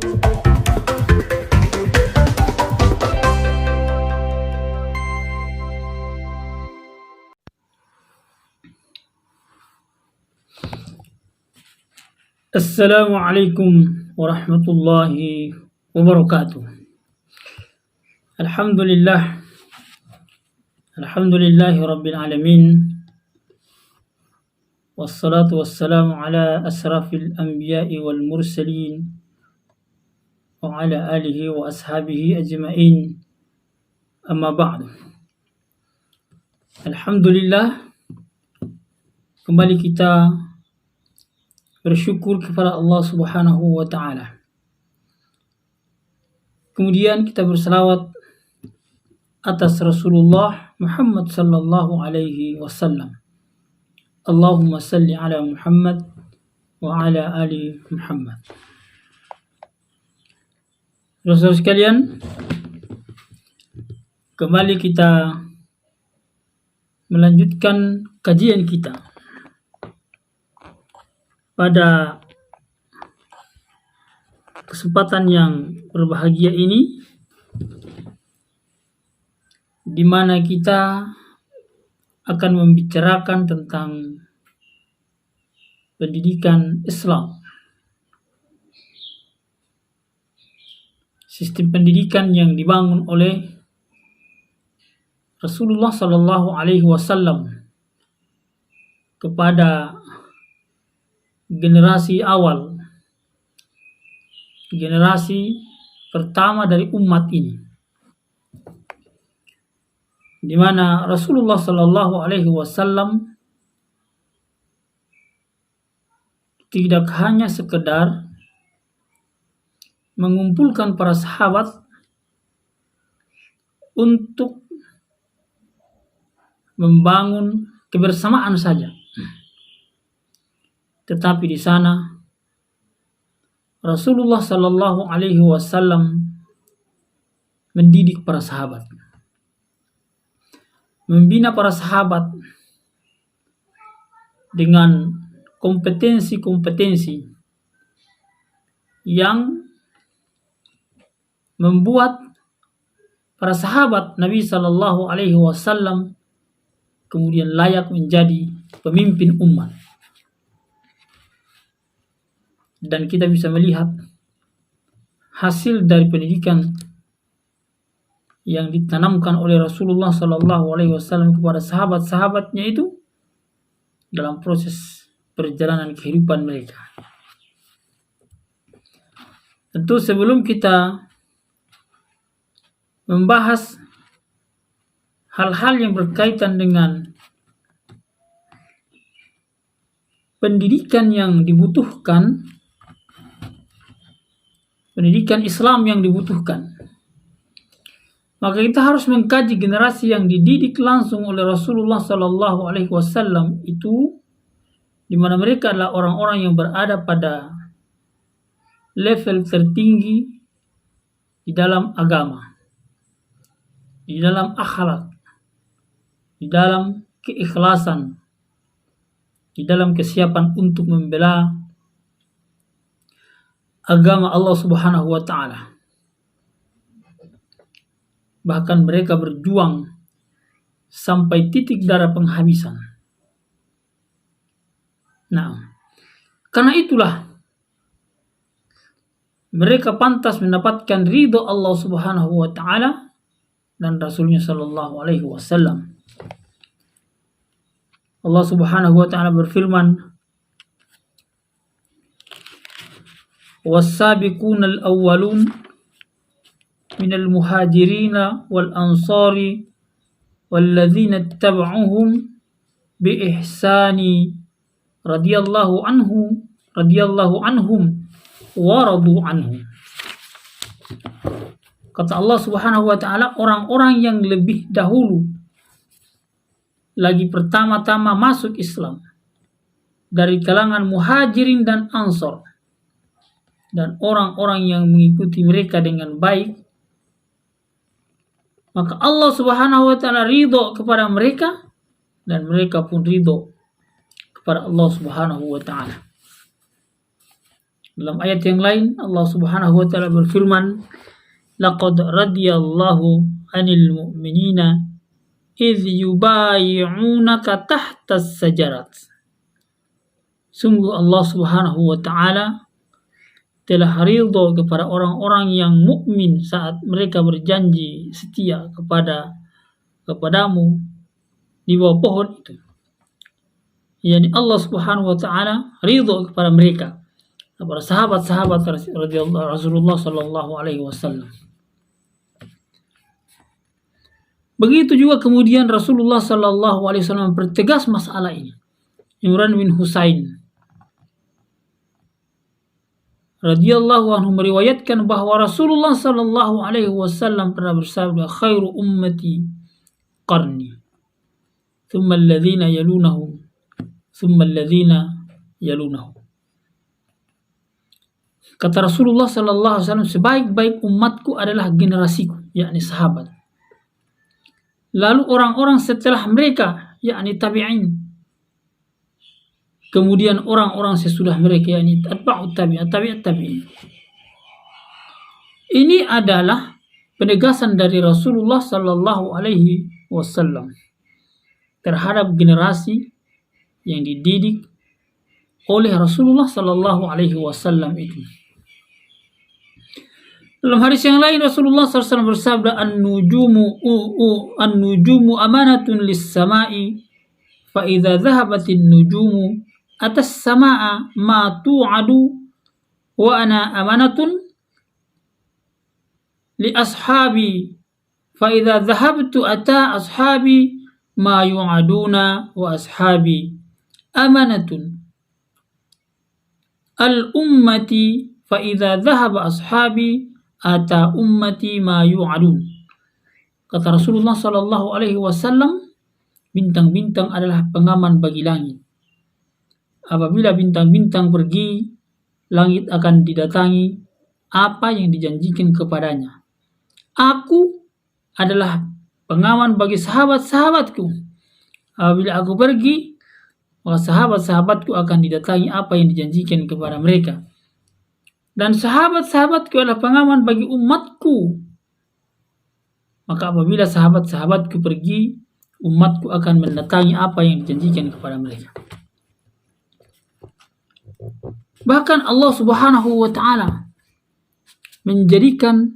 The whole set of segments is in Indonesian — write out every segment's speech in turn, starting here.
Assalamualaikum warahmatullahi wabarakatuh. Alhamdulillahi rabbil alamin. Wassalatu wassalamu ala asrafil anbiya'i wal mursalin wa ala alihi wa ashabihi ajma'in. Amma ba'du. Alhamdulillah, kembali kita bersyukur kepada Allah Subhanahu wa Ta'ala. Kemudian kita berselawat atas Rasulullah Muhammad sallallahu alaihi wasallam. Allahumma salli ala Muhammad wa ala ali Muhammad. Saudara sekalian, kembali kita melanjutkan kajian kita. Pada kesempatan yang berbahagia ini, di mana kita akan membicarakan tentang pendidikan Islam. Sistem pendidikan yang dibangun oleh Rasulullah Sallallahu Alaihi Wasallam kepada generasi awal, generasi pertama dari umat ini, di mana Rasulullah Sallallahu Alaihi Wasallam tidak hanya sekedar mengumpulkan para sahabat untuk membangun kebersamaan saja, tetapi di sana Rasulullah Sallallahu Alaihi Wasallam mendidik para sahabat, membina para sahabat dengan kompetensi-kompetensi yang membuat para sahabat Nabi Sallallahu Alaihi Wasallam kemudian layak menjadi pemimpin umat. Dan kita bisa melihat hasil dari pendidikan yang ditanamkan oleh Rasulullah Sallallahu Alaihi Wasallam kepada sahabat-sahabatnya itu dalam proses perjalanan kehidupan mereka. Tentu sebelum kita membahas hal-hal yang berkaitan dengan pendidikan yang dibutuhkan, pendidikan Islam yang dibutuhkan, maka kita harus mengkaji generasi yang dididik langsung oleh Rasulullah Sallallahu Alaihi Wasallam itu, di mana mereka adalah orang-orang yang berada pada level tertinggi di dalam agama, di dalam akhlak, di dalam keikhlasan, di dalam kesiapan untuk membela agama Allah Subhanahu wa Ta'ala. Bahkan mereka berjuang sampai titik darah penghabisan. Nah, karena itulah mereka pantas mendapatkan ridho Allah Subhanahu wa Ta'ala dan Rasulnya Sallallahu Alaihi Wasallam. Allah Subhanahu wa Ta'ala berfirman, والسابقون الأولون من المهاجرين والأنصار والذين اتبعوهم بإحسان رضي الله عنهم ورضوا عنه. Kata Allah Subhanahu wa Ta'ala, orang-orang yang lebih dahulu lagi pertama-tama masuk Islam dari kalangan muhajirin dan ansor, dan orang-orang yang mengikuti mereka dengan baik, maka Allah Subhanahu wa Ta'ala ridho kepada mereka dan mereka pun ridho kepada Allah Subhanahu wa Ta'ala. Dalam ayat yang lain Allah Subhanahu wa taala berfirman, "Laqad radiyallahu 'anil mu'minina idh yubayyi'unaka tahtas sajarat." Sungguh Allah Subhanahu wa taala telah ridho kepada orang-orang yang mukmin saat mereka berjanji setia kepadamu di bawah pohon itu. Yani Allah Subhanahu wa taala ridho kepada mereka, kepada sahabat-sahabat Rasulullah sallallahu alaihi wasallam. Begitu juga kemudian Rasulullah sallallahu alaihi wasallam mempertegas masalah ini. Imran bin Husain radhiyallahu anhu meriwayatkan bahwa Rasulullah sallallahu alaihi wasallam pernah bersabda, "Khairu ummati qarni, thumma alladhina yalunahum, thumma alladhina yalunahum." Kata Rasulullah sallallahu alaihi wasallam, sebaik-baik umatku adalah generasiku, yakni sahabat. Lalu orang-orang setelah mereka, yakni tabi'in. Kemudian orang-orang sesudah mereka, yakni atba'ut tabi'in. Ini adalah penegasan dari Rasulullah sallallahu alaihi wasallam terhadap generasi yang dididik oleh Rasulullah sallallahu alaihi wasallam itu. Dalam hadis yang lain Rasulullah SAW bersabda, "An-nujumu amanatun lis-sama'i, fa idza dhahabatin nujumu atas sama'a ma tu'adu wa ana amanatun li ashabi, fa idza dhahabtu ata ashabi ma yu'aduna wa ashabi amanatun al-ummati, fa idza dhahaba ashabi ata ummati ma yu'adun." Kata Rasulullah sallallahu alaihi wasallam, bintang-bintang adalah pengaman bagi langit. Apabila bintang-bintang pergi, langit akan didatangi apa yang dijanjikan kepadanya. Aku adalah pengaman bagi sahabat-sahabatku. Apabila aku pergi, maka sahabat-sahabatku akan didatangi apa yang dijanjikan kepada mereka. Dan sahabat-sahabatku adalah pengaman bagi umatku. Maka apabila sahabat-sahabatku pergi, umatku akan mendatangi apa yang dijanjikan kepada mereka. Bahkan Allah Subhanahu wa taala menjadikan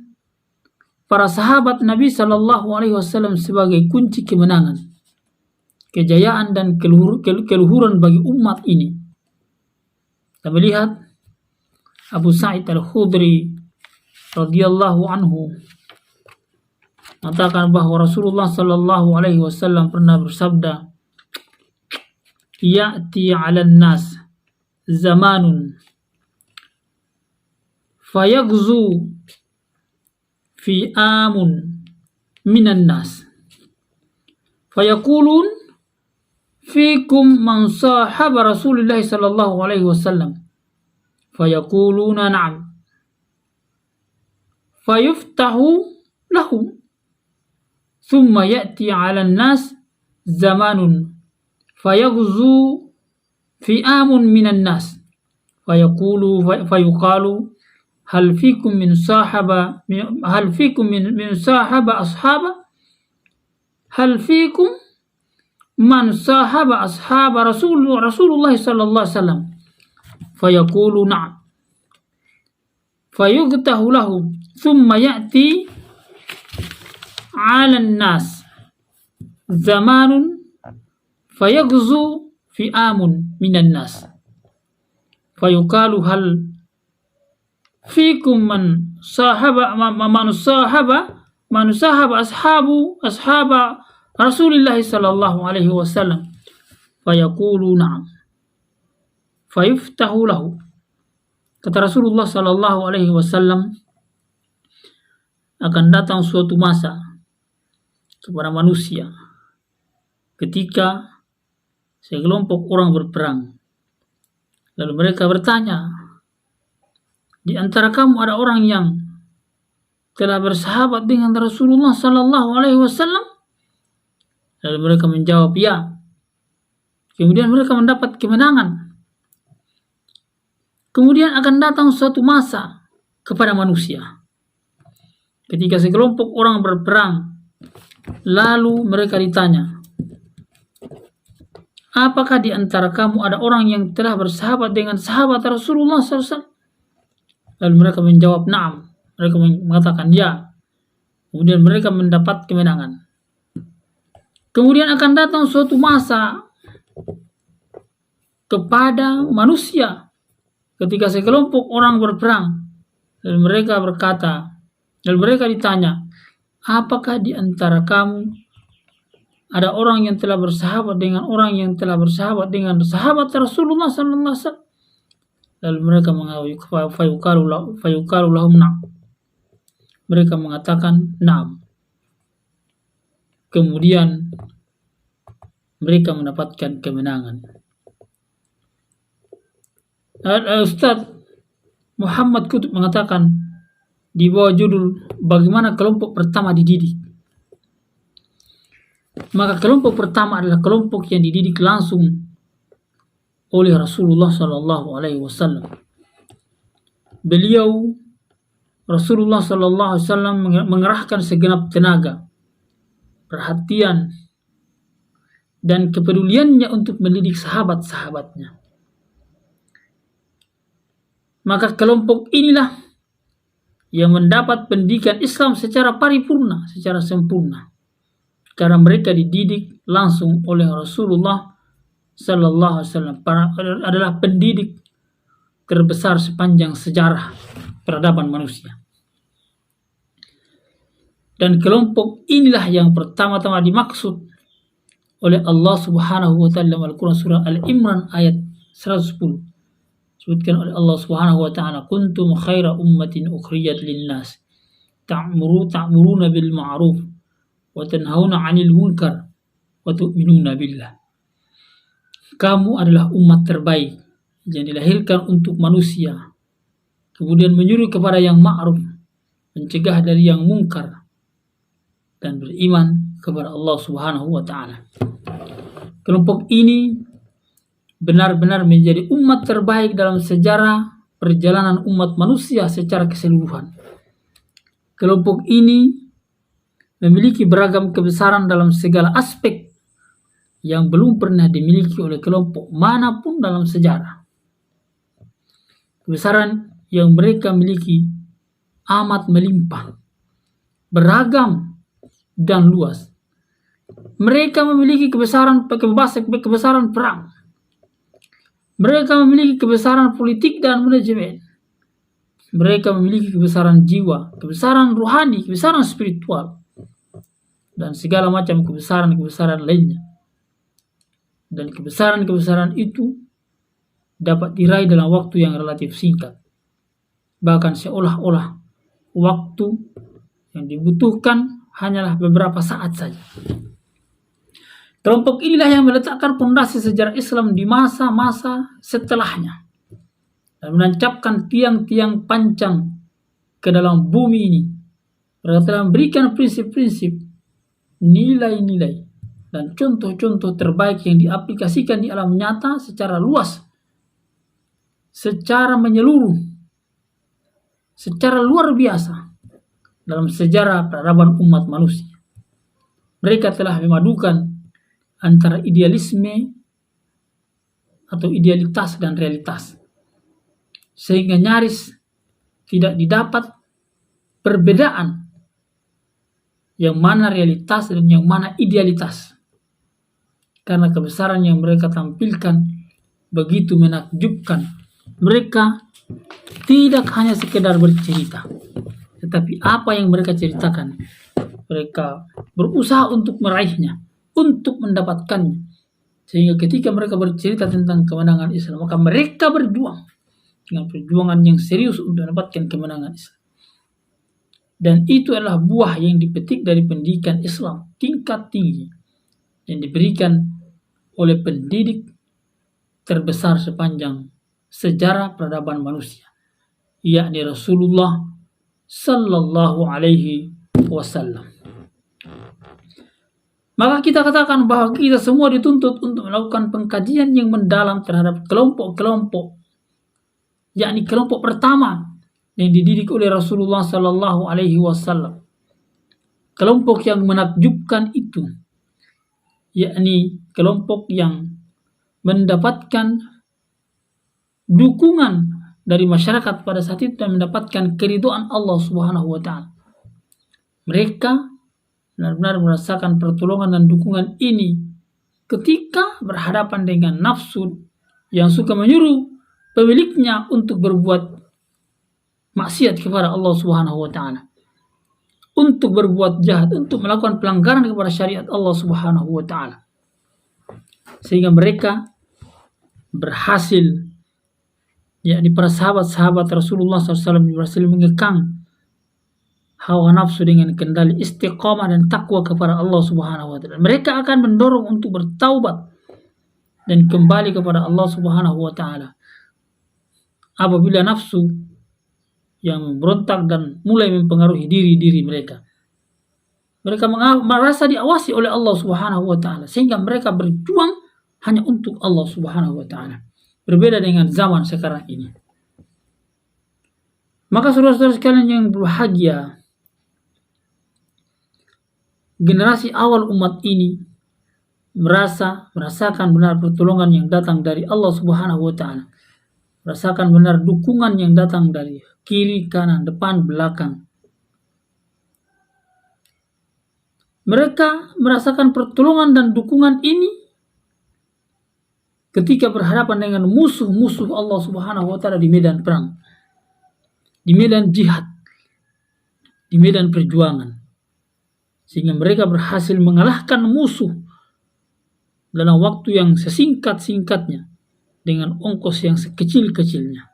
para sahabat Nabi sallallahu alaihi wasallam sebagai kunci kemenangan, kejayaan dan keluhuran bagi umat ini. Kita melihat Abu Sa'id Al-Khudri radhiyallahu anhu mengatakan bahwa Rasulullah sallallahu alaihi wasallam pernah bersabda, "Ya'ti 'alan nas zamanun fayaghzu fi amun minan nas fayaqulun fikum man sahaba Rasulullah sallallahu alaihi wasallam fayaquluna na'am fayuftahu lahum thumma ya'ti 'alan nas zamanun fayaghzu fi amun minan nas fayuqalu hal fikum min sahaba ashaba hal fikum man sahaba ashaba Rasulullah sallallahu alaihi wasallam fayaqulu na'am fayughtahu lahum thumma ya'ti 'alan nas zamanun fayaghzu fi amun minan nas fayuqalu hal fikum man sahaba ashaba Rasulillah sallallahu alaihi wasallam fayaqulu na'am fayuftahu lahu. Kata Rasulullah sallallahu alaihi wasallam, akan datang suatu masa kepada manusia ketika sekelompok orang berperang. Lalu mereka bertanya, di antara kamu ada orang yang telah bersahabat dengan Rasulullah sallallahu alaihi wasallam? Lalu mereka menjawab, ya. Kemudian mereka mendapat kemenangan. Kemudian akan datang suatu masa kepada manusia ketika sekelompok orang berperang, lalu mereka ditanya, apakah di antara kamu ada orang yang telah bersahabat dengan sahabat Rasulullah SAW? Lalu mereka menjawab, na'am. Mereka mengatakan ya. Kemudian mereka mendapat kemenangan. Kemudian akan datang suatu masa kepada manusia ketika sekelompok orang berperang, lalu mereka berkata, lalu mereka ditanya, apakah di antara kamu ada orang yang telah bersahabat dengan orang yang telah bersahabat dengan sahabat Rasulullah sallallahu alaihi wasallam? Lalu mereka mengatakan fayuqalu lahum na'am. Mereka mengatakan na'am. Kemudian mereka mendapatkan kemenangan. Ustaz Muhammad Kutub mengatakan di bawah judul bagaimana kelompok pertama dididik. Maka kelompok pertama adalah kelompok yang dididik langsung oleh Rasulullah Sallallahu Alaihi Wasallam. Beliau Rasulullah Sallallahu Alaihi Wasallam mengerahkan segenap tenaga, perhatian, dan kepeduliannya untuk mendidik sahabat-sahabatnya. Maka kelompok inilah yang mendapat pendidikan Islam secara paripurna, secara sempurna, karena mereka dididik langsung oleh Rasulullah Sallallahu Alaihi Wasallam. Adalah pendidik terbesar sepanjang sejarah peradaban manusia. Dan kelompok inilah yang pertama-tama dimaksud oleh Allah Subhanahu wa taala dalam Al-Qur'an surah Al-Imran ayat 110. Disebutkan oleh Allah Subhanahu wa taala, kuntum khaira ummatin ukhrijat lin-nas ta'muruna bil ma'ruf wa tanhauna 'anil munkar wa tu'minuna billah. Kamu adalah umat terbaik yang dilahirkan untuk manusia, kemudian menyuruh kepada yang ma'ruf, mencegah dari yang mungkar, dan beriman kepada Allah Subhanahu wa taala. Kelompok ini benar-benar menjadi umat terbaik dalam sejarah perjalanan umat manusia secara keseluruhan. Kelompok ini memiliki beragam kebesaran dalam segala aspek yang belum pernah dimiliki oleh kelompok manapun dalam sejarah. Kebesaran yang mereka miliki amat melimpah, beragam, dan luas. Mereka memiliki kebesaran perang. Mereka memiliki kebesaran politik dan manajemen. Mereka memiliki kebesaran jiwa, kebesaran rohani, kebesaran spiritual, dan segala macam kebesaran lainnya. Dan kebesaran itu dapat diraih dalam waktu yang relatif singkat. Bahkan seolah-olah waktu yang dibutuhkan hanyalah beberapa saat saja. Kelompok inilah yang meletakkan fondasi sejarah Islam di masa-masa setelahnya dan menancapkan tiang-tiang pancang ke dalam bumi ini. Mereka telah memberikan prinsip-prinsip, nilai-nilai, dan contoh-contoh terbaik yang diaplikasikan di alam nyata secara luas, secara menyeluruh, secara luar biasa dalam sejarah peradaban umat manusia. Mereka telah memadukan antara idealisme atau idealitas dan realitas, sehingga nyaris tidak didapat perbedaan yang mana realitas dan yang mana idealitas, karena kebesaran yang mereka tampilkan begitu menakjubkan. Mereka tidak hanya sekedar bercerita, tetapi apa yang mereka ceritakan, mereka berusaha untuk meraihnya, untuk mendapatkannya. Sehingga ketika mereka bercerita tentang kemenangan Islam, maka mereka berjuang dengan perjuangan yang serius untuk mendapatkan kemenangan Islam. Dan itu adalah buah yang dipetik dari pendidikan Islam tingkat tinggi yang diberikan oleh pendidik terbesar sepanjang sejarah peradaban manusia, yakni Rasulullah Sallallahu Alaihi Wasallam. Maka kita katakan bahwa kita semua dituntut untuk melakukan pengkajian yang mendalam terhadap kelompok-kelompok yakni kelompok pertama yang dididik oleh Rasulullah Sallallahu Alaihi Wasallam. Kelompok yang menakjubkan itu, yakni kelompok yang mendapatkan dukungan dari masyarakat pada saat itu dan mendapatkan keridhaan Allah Subhanahu wa taala. Mereka benar-benar merasakan pertolongan dan dukungan ini ketika berhadapan dengan nafsu yang suka menyuruh pemiliknya untuk berbuat maksiat kepada Allah Subhanahu wa taala, untuk berbuat jahat, untuk melakukan pelanggaran kepada syariat Allah Subhanahu wa taala. Sehingga mereka berhasil, yakni para sahabat-sahabat Rasulullah SAW berhasil mengekang hawa nafsu dengan kendali istiqamah dan takwa kepada Allah Subhanahu wa taala. Mereka akan mendorong untuk bertaubat dan kembali kepada Allah Subhanahu wa taala apabila nafsu yang memberontak dan mulai mempengaruhi diri mereka. Mereka merasa diawasi oleh Allah Subhanahu wa taala sehingga mereka berjuang hanya untuk Allah Subhanahu wa taala. Berbeda dengan zaman sekarang ini. Maka saudara-saudara sekalian yang berbahagia, generasi awal umat ini merasakan benar pertolongan yang datang dari Allah Subhanahu wa taala. Merasakan benar dukungan yang datang dari kiri, kanan, depan, belakang. Mereka merasakan pertolongan dan dukungan ini ketika berhadapan dengan musuh-musuh Allah Subhanahu wa taala di medan perang, di medan jihad, di medan perjuangan. Sehingga mereka berhasil mengalahkan musuh dalam waktu yang sesingkat-singkatnya dengan ongkos yang sekecil-kecilnya.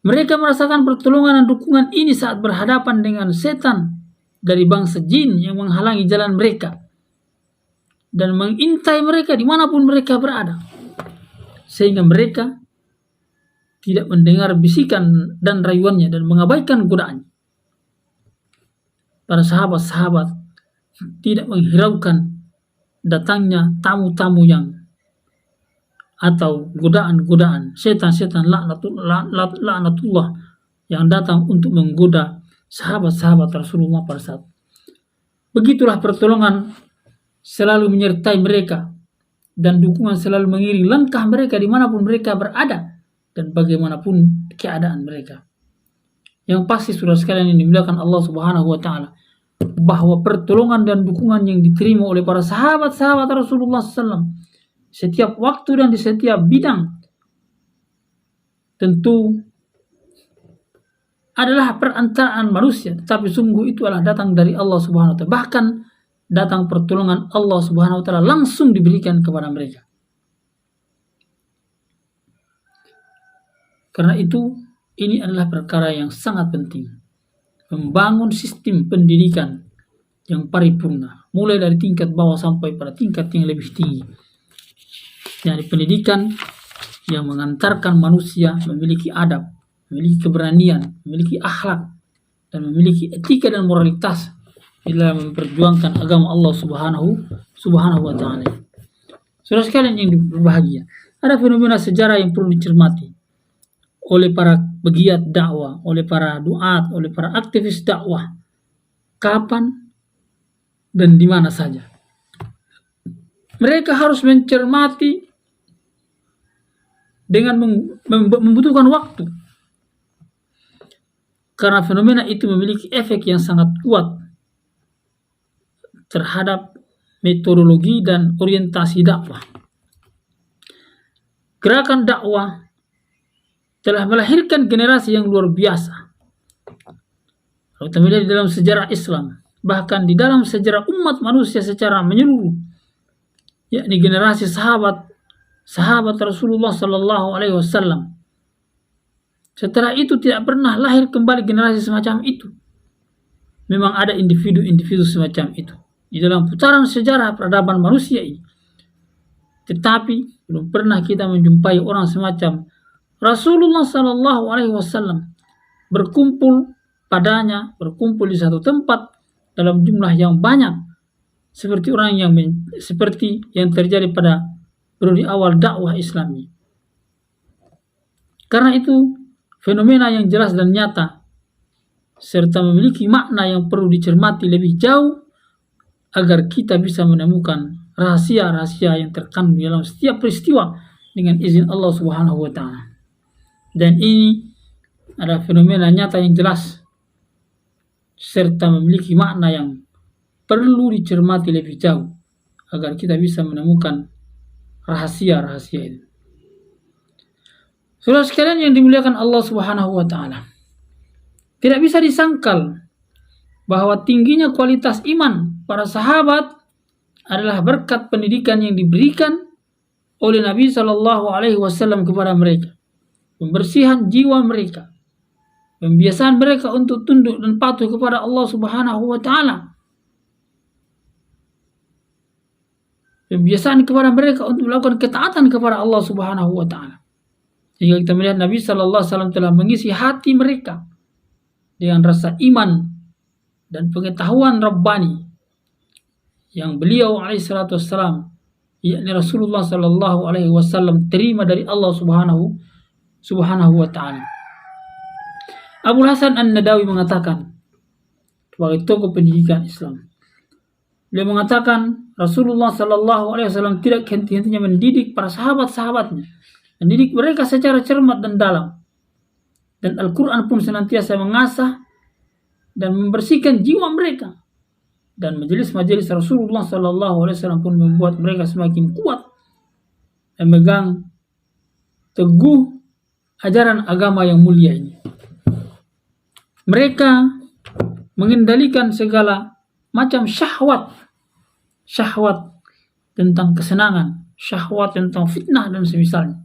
Mereka merasakan pertolongan dan dukungan ini saat berhadapan dengan setan dari bangsa jin yang menghalangi jalan mereka dan mengintai mereka dimanapun mereka berada, sehingga mereka tidak mendengar bisikan dan rayuannya dan mengabaikan godaannya. Para sahabat-sahabat tidak menghiraukan datangnya tamu-tamu yang atau godaan-godaan setan-setan laknatullah yang datang untuk menggoda sahabat-sahabat Rasulullah pada saat. Begitulah pertolongan selalu menyertai mereka dan dukungan selalu mengiring langkah mereka dimanapun mereka berada dan bagaimanapun keadaan mereka. Yang pasti saudara sekalian yang dimuliakan Allah Subhanahu wa taala, bahwa pertolongan dan dukungan yang diterima oleh para sahabat-sahabat Rasulullah SAW setiap waktu dan di setiap bidang tentu adalah perantaraan manusia, tetapi sungguh itu adalah datang dari Allah Subhanahu wa taala. Bahkan datang pertolongan Allah Subhanahu wa taala langsung diberikan kepada mereka. Karena itu ini adalah perkara yang sangat penting, membangun sistem pendidikan yang paripurna, mulai dari tingkat bawah sampai pada tingkat yang lebih tinggi. Dari pendidikan yang mengantarkan manusia memiliki adab, memiliki keberanian, memiliki akhlak, dan memiliki etika dan moralitas dalam memperjuangkan agama Allah Subhanahu wa taala. Saudara sekalian yang berbahagia, ada fenomena sejarah yang perlu dicermati oleh para pegiat dakwah, oleh para duat, oleh para aktivis dakwah, kapan dan di mana saja. Mereka harus mencermati dengan membutuhkan waktu. Karena fenomena itu memiliki efek yang sangat kuat terhadap metodologi dan orientasi dakwah. Gerakan dakwah telah melahirkan generasi yang luar biasa. Kalau kita melihat di dalam sejarah Islam, bahkan di dalam sejarah umat manusia secara menyeluruh, yakni generasi sahabat Rasulullah Sallallahu Alaihi Wasallam. Setelah itu tidak pernah lahir kembali generasi semacam itu. Memang ada individu-individu semacam itu di dalam putaran sejarah peradaban manusia ini. Tetapi belum pernah kita menjumpai orang semacam Rasulullah Sallallahu Alaihi Wasallam berkumpul di satu tempat dalam jumlah yang banyak, seperti yang terjadi pada periode awal dakwah Islami. Karena itu fenomena yang jelas dan nyata serta memiliki makna yang perlu dicermati lebih jauh agar kita bisa menemukan rahasia-rahasia yang terkandung dalam setiap peristiwa dengan izin Allah Subhanahu wa taala. Dan ini adalah fenomena nyata yang jelas serta memiliki makna yang perlu dicermati lebih jauh agar kita bisa menemukan rahasia-rahasia itu. Saudara sekalian yang dimuliakan Allah Subhanahu wa taala, tidak bisa disangkal bahwa tingginya kualitas iman para sahabat adalah berkat pendidikan yang diberikan oleh Nabi Shallallahu Alaihi Wasallam kepada mereka, pembersihan jiwa mereka, pembiasaan mereka untuk tunduk dan patuh kepada Allah Subhanahu wa taala, pembiasaan kepada mereka untuk melakukan ketaatan kepada Allah Subhanahu wa taala. Sehingga kita melihat Nabi Shallallahu Alaihi Wasallam telah mengisi hati mereka dengan rasa iman dan pengetahuan Rabbani yang beliau alaihissalatu wassalam, yakni Rasulullah Sallallahu Alaihi Wasallam, terima dari Allah Subhanahu wa taala. Abu Hasan An-Nadawi mengatakan sebagai tokoh pendidikan Islam, beliau mengatakan Rasulullah Sallallahu Alaihi Wasallam tidak henti-hentinya mendidik para sahabat-sahabatnya, mendidik mereka secara cermat dan dalam. Dan Al-Quran pun senantiasa mengasah dan membersihkan jiwa mereka. Dan majelis-majelis Rasulullah Sallallahu Alaihi Wasallam pun membuat mereka semakin kuat dan memegang teguh ajaran agama yang mulia ini. Mereka mengendalikan segala macam syahwat tentang kesenangan, syahwat tentang fitnah dan semisalnya.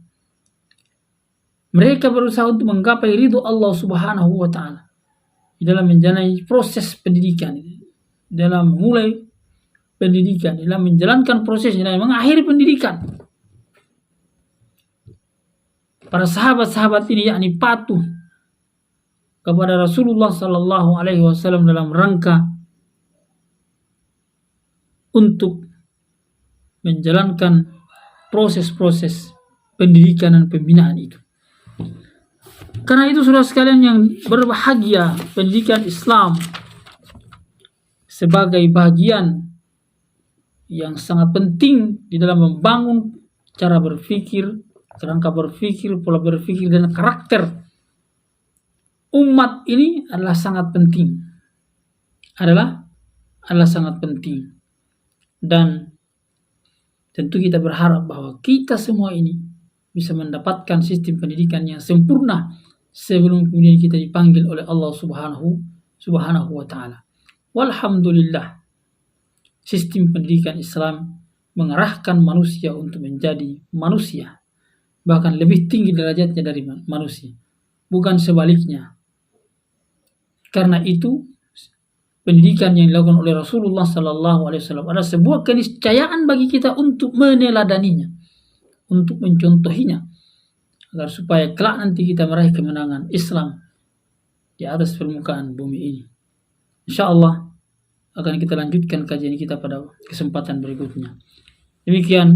Mereka berusaha untuk menggapai ridho Allah Subhanahu wa taala dalam menjalani proses pendidikan, dalam memulai pendidikan, dalam menjalankan proses, dalam mengakhiri pendidikan. Para sahabat-sahabat ini yakni patuh kepada Rasulullah Sallallahu Alaihi Wasallam dalam rangka untuk menjalankan proses-proses pendidikan dan pembinaan itu. Karena itu saudara sekalian yang berbahagia, pendidikan Islam sebagai bagian yang sangat penting di dalam membangun cara berpikir, kerangka berpikir, pola berpikir, dan karakter umat ini adalah sangat penting. Adalah sangat penting. Dan tentu kita berharap bahwa kita semua ini bisa mendapatkan sistem pendidikan yang sempurna sebelum kemudian kita dipanggil oleh Allah Subhanahu wa taala. Walhamdulillah, sistem pendidikan Islam mengarahkan manusia untuk menjadi manusia, bahkan lebih tinggi derajatnya dari manusia, bukan sebaliknya. Karena itu pendidikan yang dilakukan oleh Rasulullah Sallallahu Alaihi Wasallam adalah sebuah keniscayaan bagi kita untuk meneladaninya, untuk mencontohinya, agar supaya kelak nanti kita meraih kemenangan Islam di atas permukaan bumi ini. InsyaAllah akan kita lanjutkan kajian kita pada kesempatan berikutnya. Demikian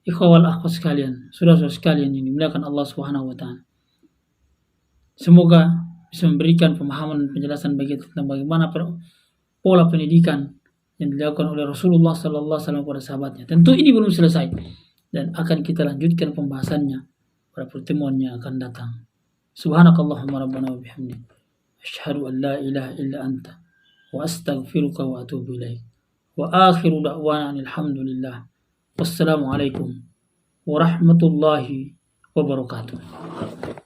ikhwal akhwat sekalian, saudara-saudara sekalian yang dimuliakan Allah Subhanahu wa taala. Semoga bisa memberikan pemahaman dan penjelasan bagi tentang bagaimana pola pendidikan yang dilakukan oleh Rasulullah Sallallahu Alaihi Wasallam kepada sahabatnya. Tentu ini belum selesai dan akan kita lanjutkan pembahasannya pada pertemuan yang akan datang. Subhanakallahumma rabbana wa bihamdik, asyhadu an la ilaha illa anta, wa astaghfiruka wa atubu ilaik. Wa akhiru da'wana alhamdulillah. Wassalamualaikum warahmatullahi wabarakatuh.